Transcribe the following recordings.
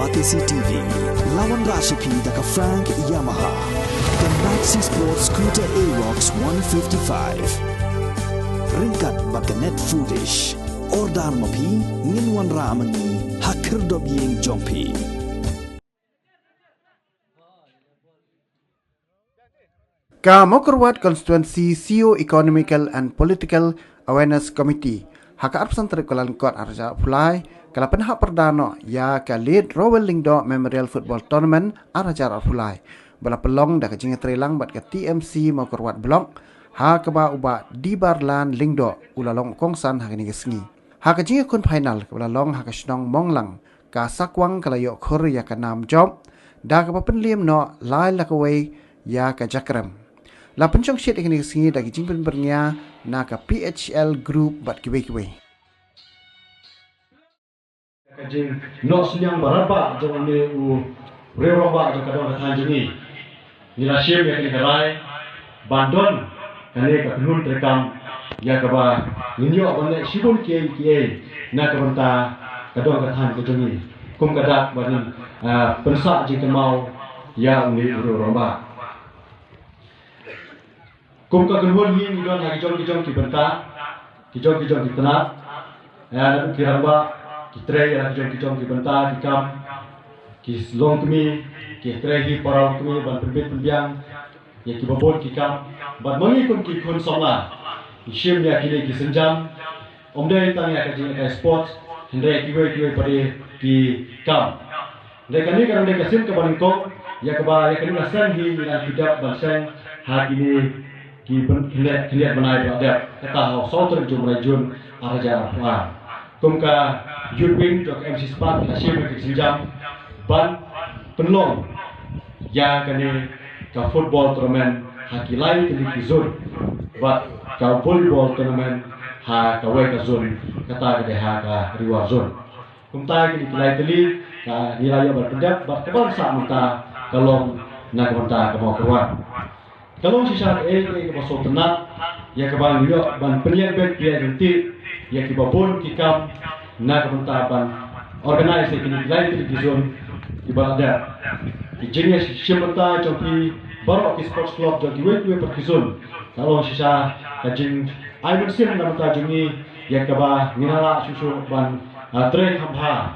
Batisi TV, lawan Rashipi daka Frank Yamaha, dan Maxi Sports Scooter Aerox 155. Ringkat baka net foodish, ordar mapi, nginwan ramani, hakir dobiyeng jompi. Mokorwat Constituency Socio-Economical and Political Awareness Committee haka arpsan terikulan kuat arja pulai kalapan hak perdana ya ka lead Rowell Lingdo Memorial Football Tournament arja pulai bala pelong dak jinga trelang bat ka TMC Mokorwat Blok ha ka ba uba di Barlan Lingdo ulalong kongsan ha ni gesngi ha ka jinga kun final ka long ha ka snong monglang ka sakwang kalayo khur ya ka nam job da ka penlim no lai la ka wei ya ka jakram la pencong shit ikni singi dagi jingpen bernya na ka PHL group bat kiwe kajing no senyang baraba jong ne u reroba jong kadon tanjungi nila shim ya kini karai bandon kane ka penun terekam ya ka ba ninyo bane sibun ke na ka banta kadon ka tan kajungi kum kadak banin pensa jing mau ya ni reroba kum ka gunhon hi ni don kijong ki benta kijong ki tenat ya na kiramba ki tre ya kijong ki benta ki kam ki long kmi ki tre hi parang kmi ban perbit pembiang ya ki babon ki kam ban mangi kun ki kun somla ki shim ya ki senjam omde tang ya ka sport hinde ki we pare ki kam de kani kan de kasim ka ban ko ya ka ba ya kani nasan hi na hidup ban sen ha ini ki kelihat menai ada kata hau sauter jum rajun araja afwan kumka yudwing jok MC Spark hasil ke sinjam ban penlong ya kane ka football tournament hakilai tili zone bat ka volleyball tournament ha ka we ka zone kata ke ha ka riwa zone kumta ki kilai tili ka nilai berpendap bat kebangsa mata kalong na kumta ka mau keluar kalau sisa ke masuk tenat ya ke bang yo ban penyiar bek dia nanti ya ke babon kikam na kebentaban organisasi kini lain di zone ibadah di jenis siapa joki baru ke sports club joki we perkizun kalau sisa kajing ai musim na mata jungi ya ke ba minala susu ban trek hamha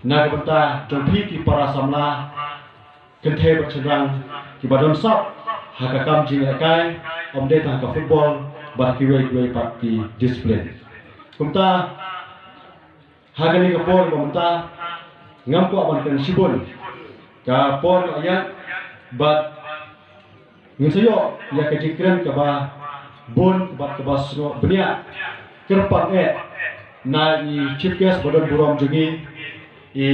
na kebenta joki ki para samla kenthe bercedang ki badon sap haka kam jinga kai omde ta ka football bar kiwe parti discipline kumta haka ni ka por bomta ngam ko aban kan sibon ka por ayat bat ngisayo ya ka jikran ka ba bon bat ka basno benia kerpak na i chief guest bodon burom jungi i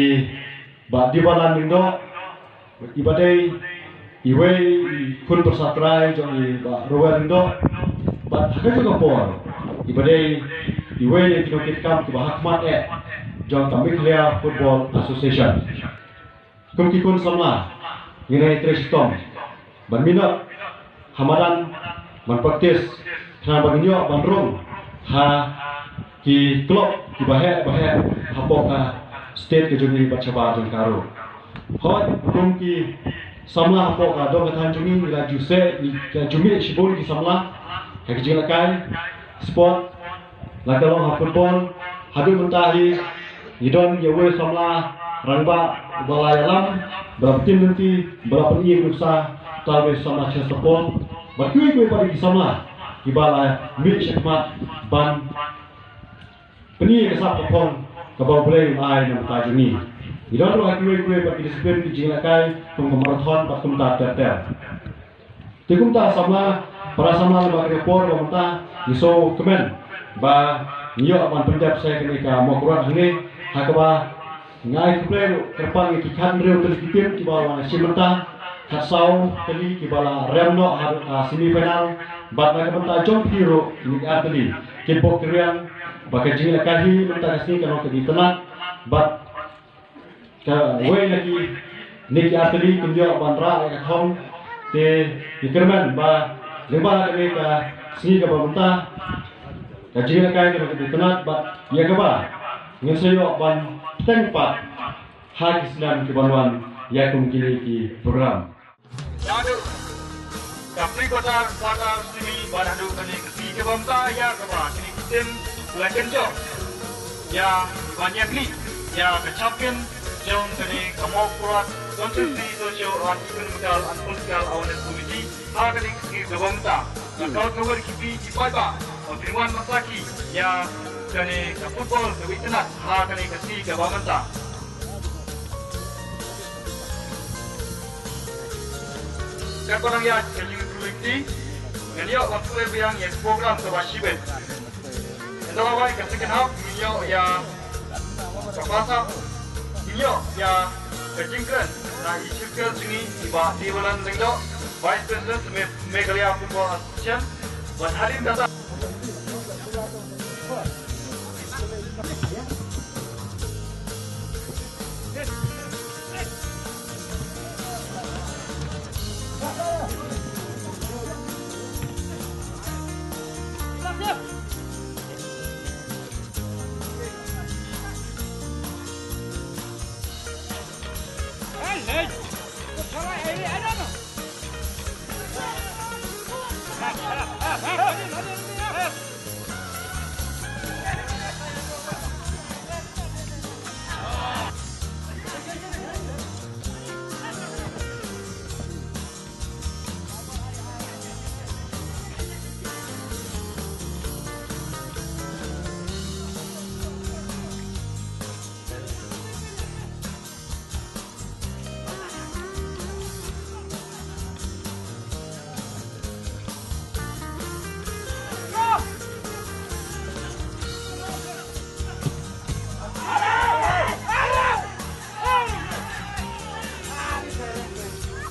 ba dibalan mindo ibadai iwe kun persatrai jong ba Rowendo bat haga juga por ibadai iwe ni kinokit kam ke bahakmat jong kami Clear Football Association kum kikun samla nginai trestom ban minot hamadan ban praktis kana baginyo ban rong ha ki klub ki bahe hapoka state ke joni bachaba jong karo hot kum ki samla hapo ka do kathan jungi la juse ni jumi shibon ki samla ka kijila kai sport la kalong football hadu mentahi idon yewe samla rangba balayalam beraptin nanti berapa ni nusa tawe sama chestopon bakui kue pada ki samla ibala mit shikmat ban peni kesap popon ka boleh ai nam ta jungi idon ro kue pada disiplin di jila kai pengmarathon pat kumta terter tikumta sama para sama ba report ba mata iso kemen ba niyo apan penjap saya kini ka mokurat hini hakaba ngai kuplero kerpang iki kan reu terkitim ki bawah simenta kasau kali ki bala remno har semifinal bat na kementa jom hero ni atli kipok kriang ba ka jila kahi menta kasni kano ke tenat bat ka we lagi niki atli kunjo bandra ka thong te dikerman ba leba ka ka sini ka banta ka jina kai ka tenat ba ya ka ba ngesayo ban tempat hak Islam kebanuan ya kemungkinan di program. Yadu, kapri kota sini banadu kini kesi kebamta ya keba kini kitim bulan kencok ya banyak ni ya kecapin jom kini kamu kuat konstruksi sosio ekonomikal dan politikal awareness committee hak kini kesi kebamta ya kau cover kipi ibadah Firman Masaki ya kini ke football ke witness hak kini kesi kebamta. Sekarang ya jadi produkti, ini waktu yang program terwajib. Adalah baik second half ini ya kapasa ini ya kejingkan. Nah isu ke sini di bulan lengkap Vice President Meghalaya Football Association buat hadir kata.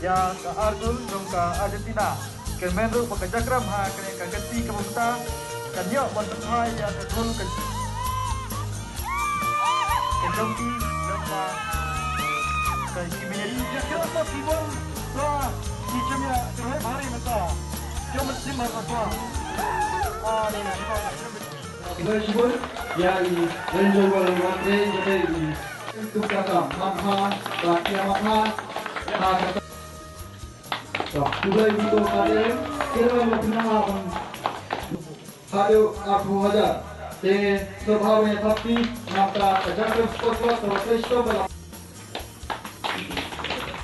Ya Argul dongka Argentina kemenru pekerjakram ha kene kageti kemuta kanyo wantai ya terul ke kendongki dongka kai kimeni ya kala kibon lah kijamnya terhai hari mata cuma simar apa ni Kita sebut ya ini renjo baru matre jadi itu kata makha rakyat makha kata sudah itu kata kira macam Hadio aku aja te स्वभावने tapi nampak kerja sport terus bala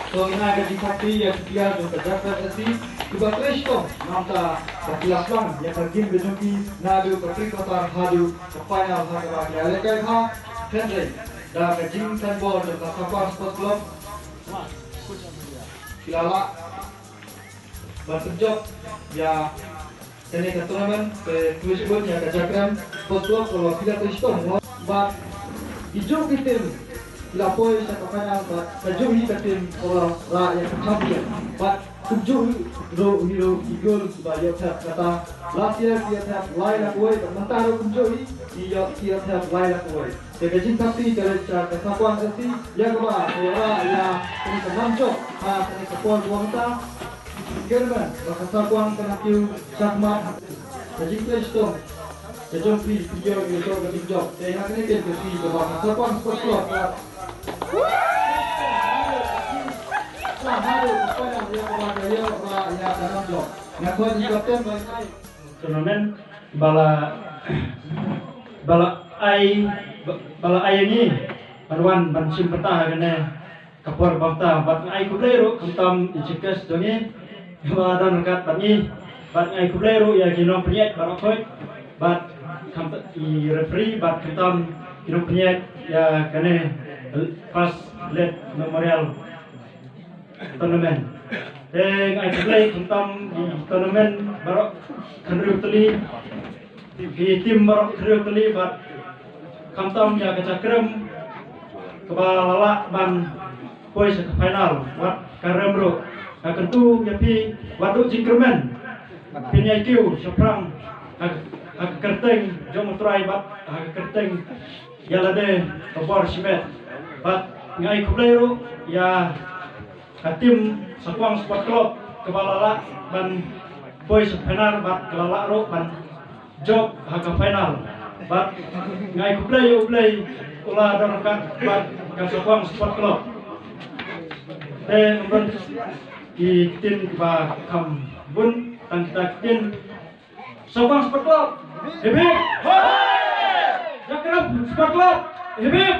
so ina ada di tapi ya dia kerja terus juga terus nampak kelasman ya pergi berjumpa nadu pergi kota Hadio ke final hari ya lekai ha Henry dah kejing tanbor ke Sapa Sport Club Kilala berkerja ya ini ke turnamen ke Twitchboard ya ke Jakram Sport Club kalau tidak teristong buat hijau tim lapoi sa final buat hijau tim kalau rakyat champion buat hijau hero igol sebagai kata last year dia tap lain aku mentaro hijau dia tap lain aku Kejin tapi kalau cara kesakuan sesi ya keba ya ini kenancok ini kepol wanita German, bahasa kuang kena kiu sakmat. Jadi Kristo, jadi video itu ketinjau. Saya ini dia kasi bahasa kuang sport. Sahadu apa yang dia kepada ya dalam job. Ngaku di kapten baik. Turnamen bala ai ini barwan bansim petah kena kapor bangta bat ai kublero kentam ijikas dongi badan kat bani bat ai kublero ya ginom penyet barokoi bat kam i referee bat kentam ginom penyet ya kene pas let memorial tournament ai kublai kentam di tournament barok kanru teli di tim barok kanru teli bat kamtam ya kecakram kebala ban poin ke final wat karemro akan tu yapi waduk jingkermen pinyai kiu seprang ak kerteng jom try bat ak kerteng yalade kabor simet bat ngai kublero ya tim sakwang sport club kebala ban poin final bat kelala ro ban job hak final bat ngai kuplay ulah dan rekan bat Kasapang Sport Club dan tin ba kam bun tan kita tin Sabang Sport Club hebeb Jakarta Sport Club hebeb